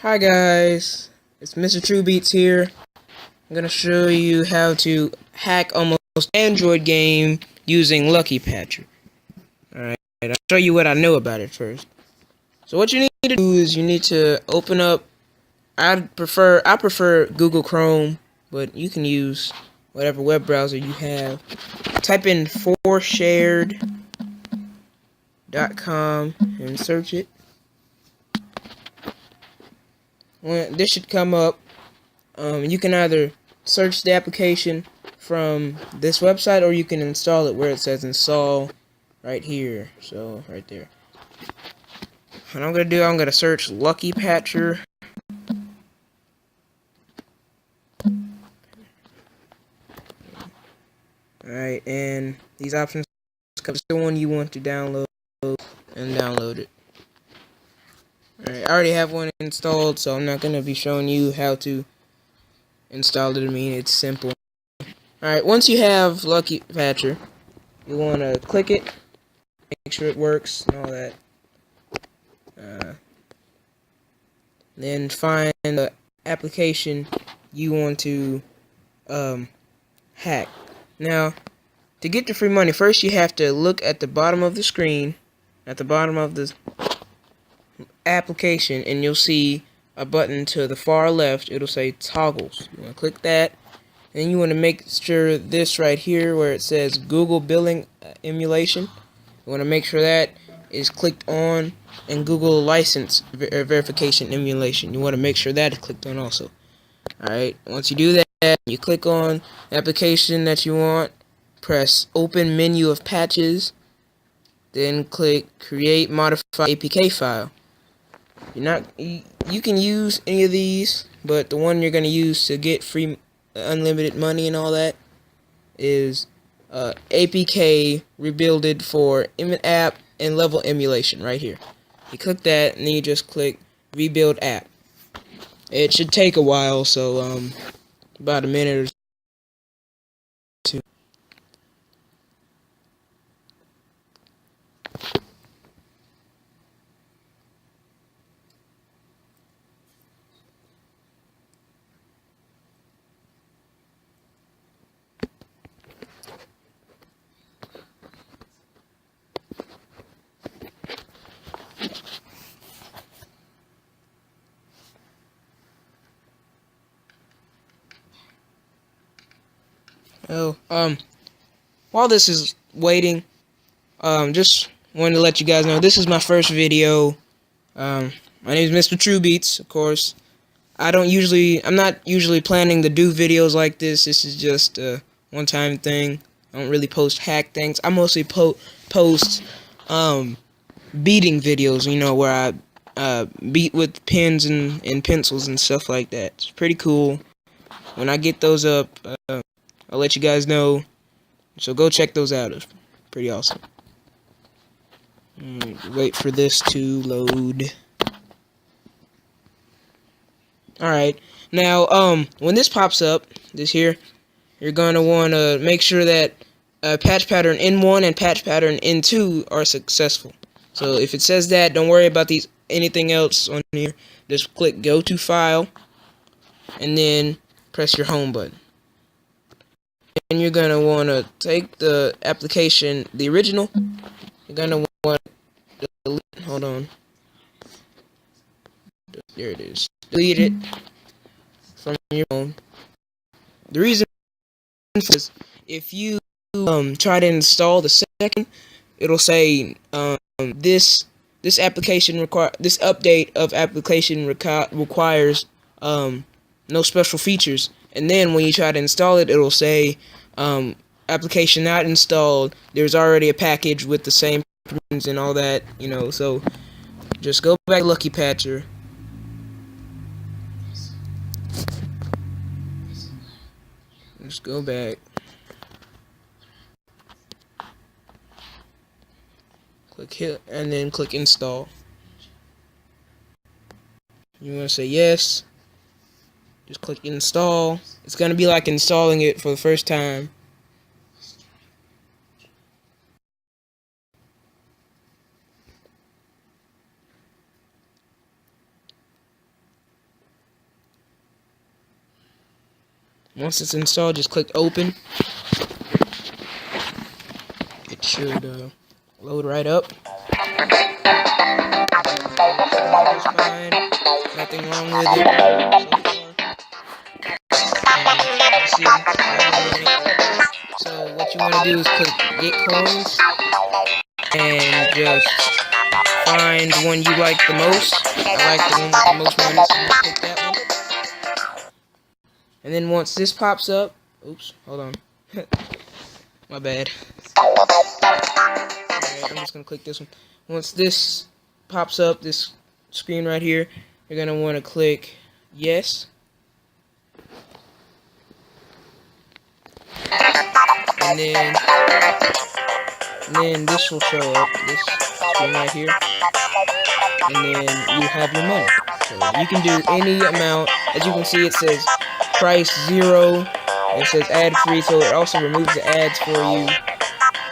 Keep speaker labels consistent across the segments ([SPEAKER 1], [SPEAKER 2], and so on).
[SPEAKER 1] Hi guys, it's Mr. TrueBeats here. I'm gonna show you how to hack almost Android game using Lucky Patcher. Alright, I'll show you what I know about it first. So what you need to do is you need to open up, I prefer Google Chrome, but you can use whatever web browser you have. Type in 4shared.com and search it. This should come up. You can either search the application from this website or you can install it where it says install right here. So right there. What I'm gonna search Lucky Patcher. Alright, and these options cover the one you want to download and download it. Alright, I already have one installed, so I'm not gonna be showing you how to install it. I mean, it's simple. Alright, once you have Lucky Patcher, you wanna click it, make sure it works and all that. Then find the application you want to hack. Now, to get the free money, first you have to look at the bottom of the screen, at the bottom of the application, and you'll see a button to the far left. It'll say toggles. You want to click that, and you want to make sure this right here where it says Google Billing Emulation, you want to make sure that is clicked on, and Google License Verification Emulation, you want to make sure that is clicked on also. Alright, once you do that, you click on the application that you want, press Open Menu of Patches, then click Create Modify APK File. You can use any of these, but the one you're going to use to get free unlimited money and all that is APK Rebuilded for app and level emulation right here. You click that and then you just click Rebuild App. It should take a while, so about a minute or two. While this is waiting, just wanted to let you guys know this is my first video. My name is Mr. TrueBeats, of course. I'm not usually planning to do videos like this. This is just a one-time thing. I don't really post hack things. I mostly post beating videos, you know, where I beat with pens and pencils and stuff like that. It's pretty cool. When I get those up, I'll let you guys know. So go check those out. It's pretty awesome. Wait for this to load. Alright. Now, when this pops up, this here, you're going to want to make sure that patch pattern N1 and patch pattern N2 are successful. So if it says that, don't worry about anything else on here. Just click Go to File, and then press your Home button. And you're going to want to take the application, the original, you're going to want to delete, hold on, there it is, delete it from your phone. The reason is if you try to install the second, it'll say this update of application requires no special features, and then when you try to install it, it'll say application not installed. There's already a package with the same permissions and all that, you know. So just go back to Lucky Patcher. Just go back. Click hit and then click install. You want to say yes. Just click install. It's going to be like installing it for the first time. Once it's installed, just click open. It should load right up. It's fine. Nothing wrong with it so far. So what you want to do is click get coins and just find one you like the most. I like the one with the most money, so I'm gonna click that one. And then once this pops up, oops, hold on. My bad. Alright, I'm just gonna click this one. Once this pops up, this screen right here, you're gonna want to click yes. And then this will show up, this screen right here. And then you have your money. So you can do any amount. As you can see, it says price 0. It says ad free, so it also removes the ads for you.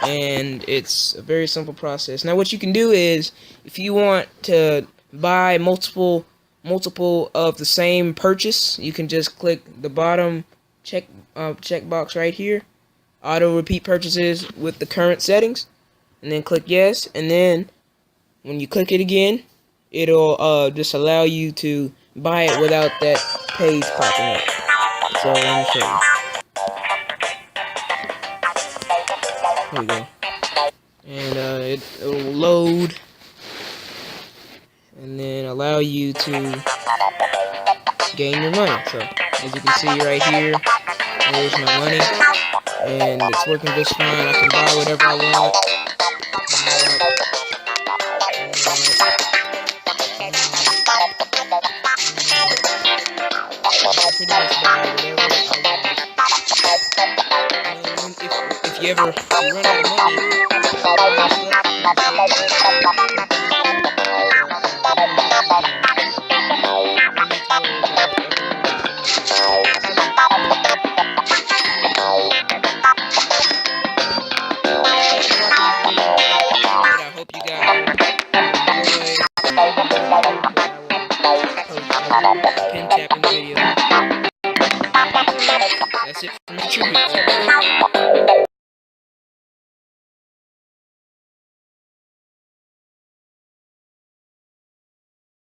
[SPEAKER 1] And it's a very simple process. Now what you can do is, if you want to buy multiple of the same purchase, you can just click the bottom checkbox right here, auto repeat purchases with the current settings, and then click yes. And then when you click it again, it'll just allow you to buy it without that page popping up. So let me show you. Here we go. And it'll load and then allow you to gain your money. So as you can see right here, there's my money, and it's working just fine. I can buy whatever I want. Pretty much buy whatever I want. If you ever run out of money, I hope you guys enjoy pin tapping video. That's it from the True Beats.